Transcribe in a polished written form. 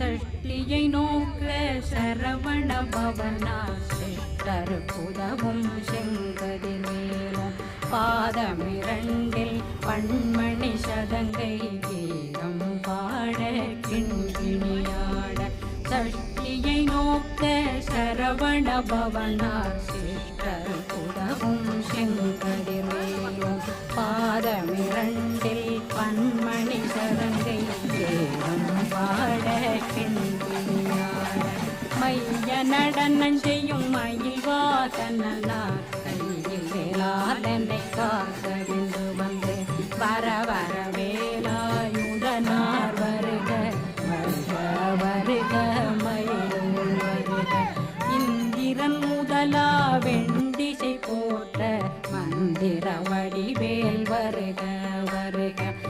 சஷ்டியை நோக்க சரவண பவனா சிஷ்டர் புதவும் செங்கதிர் மேலும் பாதமிரண்டில் பண்மணி சதங்கை கீதம் பாட கிண்கிணியாட சஷ்டியை நோக்க சரவண பவனா சிஷ்டர் புதவும் செங்கதிர் மேலும் பாதமிரண்டில் பண்மணி சதங்கை கீதம் பாட கிண்கிணியாட மைய நடனம் செய்யும் மயில் வாசனார் கையில் வேளாளனை காக்கவே